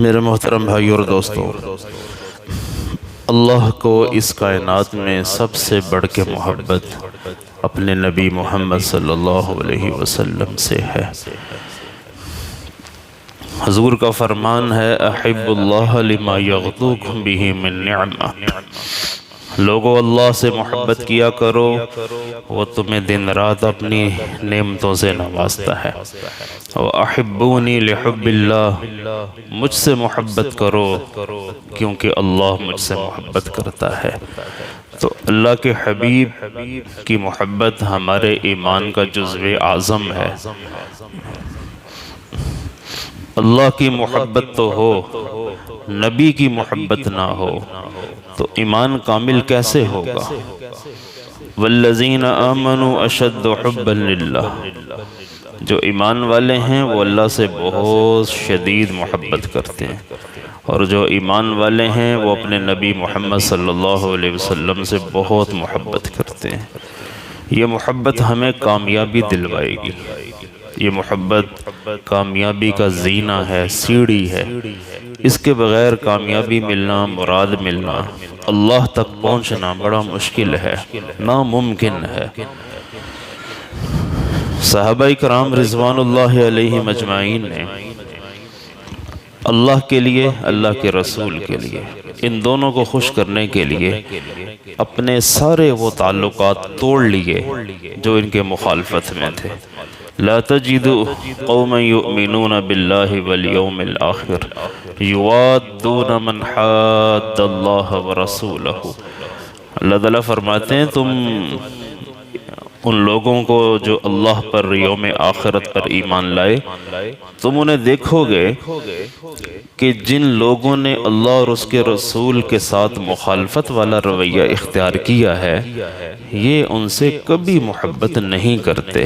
میرے محترم بھائی اور دوستو، اللہ کو اس کائنات میں سب سے بڑھ کے محبت اپنے نبی محمد صلی اللہ علیہ وسلم سے ہے۔ حضور کا فرمان ہے، احب اللہ لما یغدوکم بہ من نعمہ، لوگو اللہ سے محبت کیا کرو، وہ تمہیں دن رات اپنی نعمتوں سے نوازتا ہے۔ وَأَحِبُّونِي لِحُبِّ اللَّهِ، مجھ سے محبت کرو کیونکہ اللہ مجھ سے محبت کرتا ہے۔ تو اللہ کے حبیب کی محبت ہمارے ایمان کا جزو اعظم ہے۔ اللہ کی محبت تو ہو، نبی کی محبت نہ ہو تو ایمان کامل کیسے ہوگا؟ وَالَّذِينَ آمَنُوا أَشَدُّ حُبًّا لِلَّهِ، جو ایمان والے ہیں وہ اللہ سے بہت شدید محبت کرتے ہیں، اور جو ایمان والے ہیں وہ اپنے نبی محمد صلی اللہ علیہ وسلم سے بہت محبت کرتے ہیں۔ یہ محبت ہمیں کامیابی دلوائے گی، یہ محبت کامیابی کا زینہ ہے، سیڑھی ہے۔ اس کے بغیر کامیابی ملنا، مراد ملنا، اللہ تک پہنچنا بڑا مشکل ہے، ناممکن ہے۔ صحابہ کرام رضوان اللہ علیہم اجمعین نے اللہ کے لیے، اللہ کے رسول کے لیے، ان دونوں کو خوش کرنے کے لیے اپنے سارے وہ تعلقات توڑ لیے جو ان کے مخالفت میں تھے۔ لا تجد قوما یؤمنون باللہ والیوم الآخر یوادون من حاد اللہ ورسولہ، اللہ تعالیٰ فرماتے ہیں تم ان لوگوں کو جو اللہ پر، یوم آخرت پر ایمان لائے، تم انہیں دیکھو گے کہ جن لوگوں نے اللہ اور اس کے رسول کے ساتھ مخالفت والا رویہ اختیار کیا ہے، یہ ان سے کبھی محبت نہیں کرتے،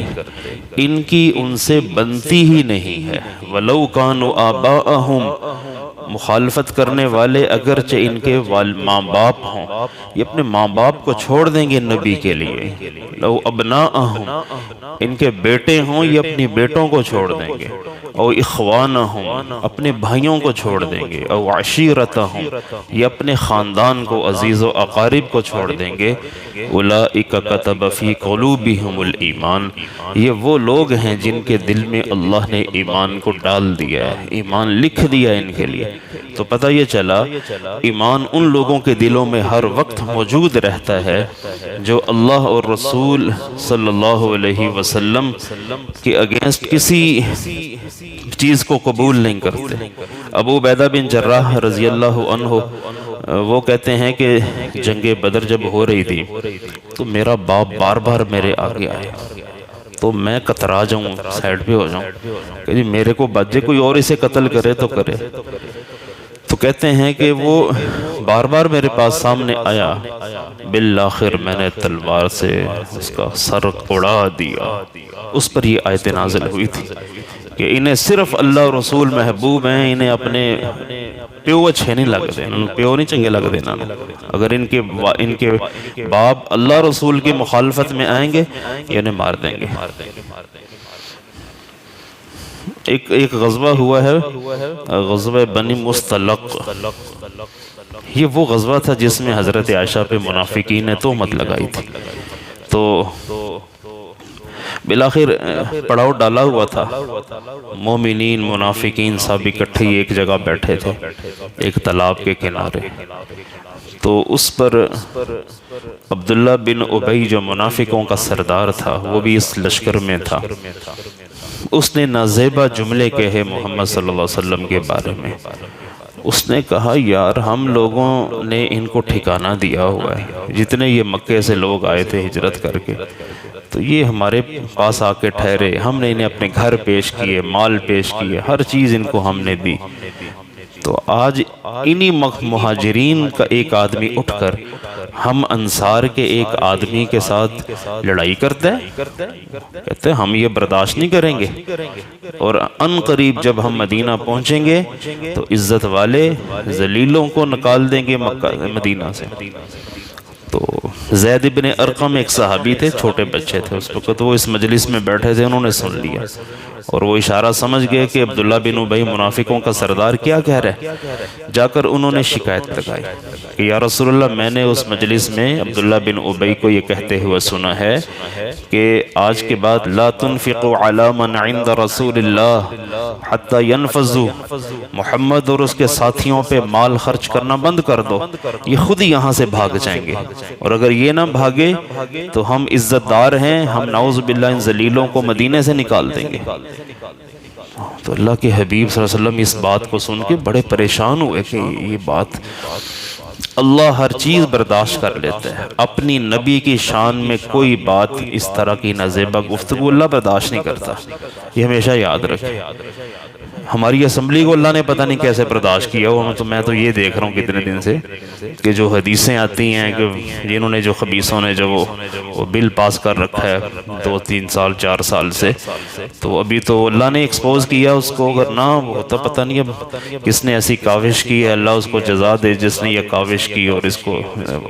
ان کی ان سے بنتی ہی نہیں ہے۔ وَلَوْ كَانُوا آبَاءَهُمْ، مخالفت کرنے والے اگرچہ ان کے ماں باپ ہوں، یہ اپنے ماں باپ کو چھوڑ دیں گے نبی کے لیے۔ لو ابناءہم، ان کے بیٹے ہوں یہ اپنی بیٹوں کو چھوڑ دیں گے۔ او اخوانہم، اپنے بھائیوں کو چھوڑ دیں گے۔ او عشیرتہم، یہ اپنے خاندان کو، عزیز و اقارب کو چھوڑ دیں گے۔ اولئک کتب فی قلوبہم الایمان، یہ وہ لوگ ہیں جن کے دل میں اللہ نے ایمان کو ڈال دیا ہے، ایمان لکھ دیا ان کے لیے۔ تو پتہ یہ چلا ایمان ان لوگوں کے دلوں میں ہر وقت موجود رہتا ہے جو اللہ اور رسول صلی اللہ علیہ وسلم کے اگینسٹ کسی چیز کو قبول نہیں کرتے۔ ابو عبیدہ بن جراح رضی اللہ عنہ وہ کہتے ہیں کہ جنگ بدر جب ہو رہی تھی تو میرا باپ بار بار میرے آگے آئے تو میں کترا جاؤں، سائیڈ پہ ہو جاؤں کہ جی میرے کو بچے، کوئی اور اسے قتل کرے تو کرے۔ تو کہتے ہیں کہ وہ بار بار میرے پاس سامنے آیا، بالآخر میں نے تلوار سے اس کا سر اڑا دیا۔ اس پر یہ آیت نازل ہوئی تھی کہ انہیں صرف اللہ اور رسول محبوب ہیں، انہیں اپنے پیو اچھے نہیں لگ دے، انہیں پیو نہیں چنگے لگ دینا۔ اگر ان کے باپ اللہ رسول کی مخالفت میں آئیں گے یہ انہیں مار دیں گے۔ ایک غزوہ ہوا ہے، غزوہ بنی مستلق، یہ وہ غزوہ تھا جس میں حضرت عائشہ پہ منافقین نے تہمت لگائی تھی۔ تو بالآخر پڑاؤ ڈالا ہوا تھا، مومنین منافقین سب اکٹھے ایک جگہ بیٹھے تھے ایک تالاب کے کنارے۔ تو اس پر عبداللہ بن ابی جو منافقوں کا سردار تھا، وہ بھی اس لشکر میں تھا۔ اس نے نازیبا جملے کہے محمد صلی اللہ علیہ وسلم کے بارے میں۔ اس نے کہا یار ہم لوگوں نے ان کو ٹھکانہ دیا ہوا ہے، جتنے یہ مکے سے لوگ آئے تھے ہجرت کر کے، تو یہ ہمارے پاس آ کے ٹھہرے، ہم نے انہیں اپنے گھر پیش کیے، مال پیش کیے، ہر چیز ان کو ہم نے دی۔ تو آج انہی مہاجرین کا ایک آدمی اٹھ کر ہم انصار کے ایک آدمی کے ساتھ لڑائی کرتے ہیں، کہتے ہیں ہم یہ برداشت نہیں کریں گے، اور ان قریب جب ہم مدینہ پہنچیں گے تو عزت والے ذلیلوں کو نکال دیں گے مدینہ سے۔ تو زید بن ارقم ایک صحابی تھے، چھوٹے بچے تھے اس وقت، وہ اس مجلس میں بیٹھے تھے، انہوں نے سن لیا اور وہ اشارہ سمجھ گئے کہ عبداللہ بن ابی منافقوں کا سردار کیا کہہ رہا ہے۔ جا کر انہوں نے شکایت لگائی کہ یا رسول اللہ، میں نے اس مجلس میں عبداللہ بن ابی کو یہ کہتے ہوئے سنا ہے کہ آج کے بعد لا تنفقوا علی من عند رسول اللہ حتی ینفذوا، محمد اور اس کے ساتھیوں پہ مال خرچ کرنا بند کر دو، یہ خود ہی یہاں سے بھاگ جائیں گے، اور اگر یہ نہ بھاگے تو ہم عزت دار ہیں، ہم نعوذ باللہ ان ذلیلوں کو مدینے سے نکال دیں گے۔ تو اللہ کے حبیب صلی اللہ علیہ وسلم اس بات کو سن کے بڑے پریشان ہوئے کہ یہ بات، اللہ ہر چیز برداشت کر لیتا ہے، اپنی نبی کی شان میں کوئی بات اس طرح کی نازیبہ گفتگو اللہ برداشت نہیں کرتا، یہ ہمیشہ یاد رکھیں۔ ہماری اسمبلی کو اللہ نے پتہ نہیں کیسے برداشت کیا ہو، تو میں تو یہ دیکھ رہا ہوں کتنے دن سے کہ جو حدیثیں آتی ہیں کہ جنہوں نے، جو خبیثوں نے جو وہ بل پاس کر رکھا ہے 2-3 سال 4 سال سے، تو ابھی تو اللہ نے ایکسپوز کیا اس کو، اگر نہ ہوتا پتہ نہیں اب کس نے ایسی کاوش کی ہے، اللہ اس کو جزا دے جس نے یہ کاوش کی اور اس کو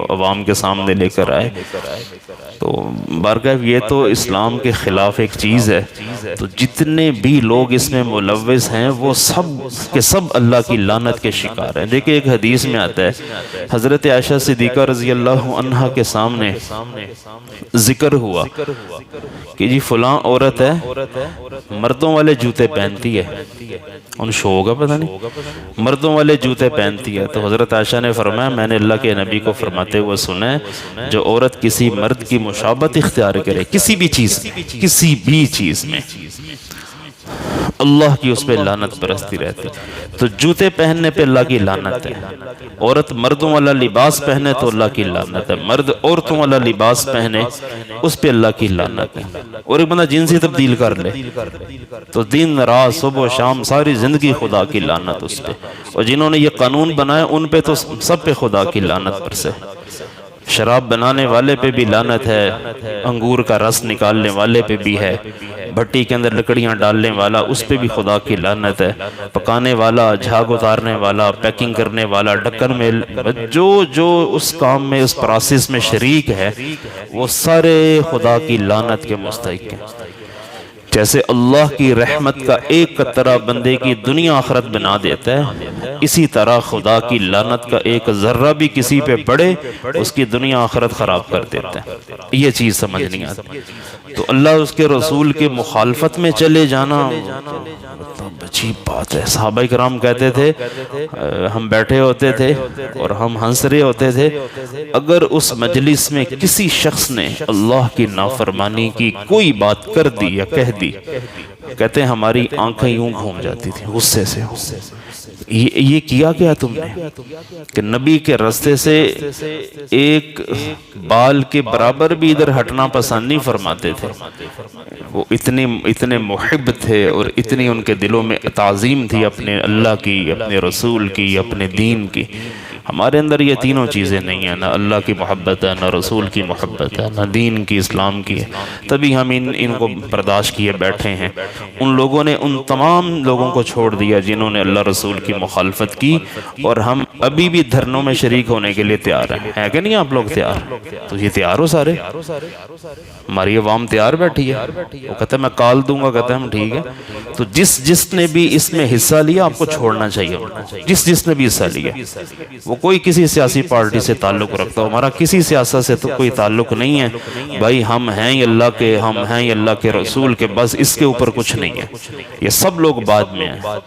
عوام کے سامنے لے کر آئے۔ تو بارگاہ یہ تو اسلام کے خلاف ایک چیز ہے، تو جتنے بھی لوگ اس میں ملوث ہیں وہ سب کے سب اللہ کی لعنت کے شکار ہیں۔ دیکھیں ایک حدیث میں آتا ہے، حضرت عائشہ صدیقہ رضی اللہ عنہا کے سامنے ذکر ہوا کہ جی فلاں عورت ہے، مردوں والے جوتے پہنتی ہے، ان شو ہوگا پتہ نہیں، مردوں والے جوتے پہنتی ہے۔ تو حضرت عائشہ نے فرمایا میں نے اللہ کے نبی کو فرماتے ہوئے سنا ہے، جو عورت کسی مرد کی مشابہت اختیار کرے کسی بھی چیز میں، اللہ کی اس پہ لعنت برستی رہتی۔ تو جوتے پہننے پہ اللہ کی لعنت ہے، عورت مردوں والا لباس پہنے تو اللہ کی لعنت ہے، مرد عورتوں والا لباس پہنے اس پہ اللہ کی لعنت ہے، اور ایک بندہ جنسی تبدیل کر لے تو دن رات صبح و شام ساری زندگی خدا کی لعنت اس پہ، اور جنہوں نے یہ قانون بنایا ان پہ تو سب پہ خدا کی لعنت برسے۔ شراب بنانے والے پہ بھی لعنت ہے، انگور کا رس نکالنے والے پہ بھی ہے، بھٹی کے اندر لکڑیاں ڈالنے والا اس پہ بھی خدا کی لعنت ہے، پکانے والا، جھاگ اتارنے والا، پیکنگ کرنے والا، ڈکن میں جو اس کام میں، اس پروسیس میں شریک ہے، وہ سارے خدا کی لعنت کے مستحق ہیں۔ جیسے اللہ کی رحمت کا ایک قطرہ بندے کی دنیا آخرت بنا دیتا ہے، اسی طرح خدا کی لعنت کا ایک ذرہ بھی کسی پہ پڑے اس کی دنیا آخرت خراب کر دیتا ہے۔ یہ چیز سمجھ نہیں آتی۔ تو اللہ اس کے رسول کے مخالفت میں چلے جانا عجیب بات ہے۔ صحابہ کرام کہتے تھے، ہم بیٹھے ہوتے تھے اور ہم ہنس رہے ہوتے تھے، اگر اس مجلس میں کسی شخص نے اللہ کی نافرمانی کی کوئی بات کر دی یا کہہ دی، کہتے ہیں ہماری آنکھیں یوں گھوم جاتی تھی غصے سے، یہ کیا کیا تم نے کہ نبی کے راستے سے ایک بال کے برابر بھی ادھر ہٹنا پسند نہیں فرماتے تھے۔ وہ اتنے محب تھے اور اتنی ان کے دلوں میں تعظیم تھی اپنے اللہ کی، اپنے رسول کی، اپنے دین کی۔ ہمارے اندر یہ تینوں چیزیں نہیں ہیں، نہ اللہ کی محبت ہے، نہ رسول کی محبت ہے، نہ دین کی، اسلام کی ہے، تبھی ہم ان کو برداشت کیے بیٹھے ہیں۔ ان لوگوں نے ان تمام لوگوں کو چھوڑ دیا جنہوں نے اللہ رسول کی مخالفت کی، اور ہم ابھی بھی دھرنوں میں شریک ہونے کے لیے تیار ہیں، ہے کہ نہیں آپ لوگ تیار؟ تو یہ تیار ہو سارے، ہماری عوام تیار بیٹھی ہے، وہ کہتا ہے میں کال دوں گا، کہتا ہے ہم ٹھیک ہے۔ تو جس نے بھی اس میں حصہ لیا آپ کو چھوڑنا چاہیے، جس نے بھی حصہ لیا، وہ کوئی کسی سیاسی پارٹی سے تعلق رکھتا ہو، ہمارا کسی سیاست سے تو کوئی تعلق نہیں ہے بھائی، ہم ہیں اللہ کے، ہم ہیں اللہ کے رسول کے، بس اس کے اوپر کچھ نہیں ہے، یہ سب لوگ بعد میں ہیں۔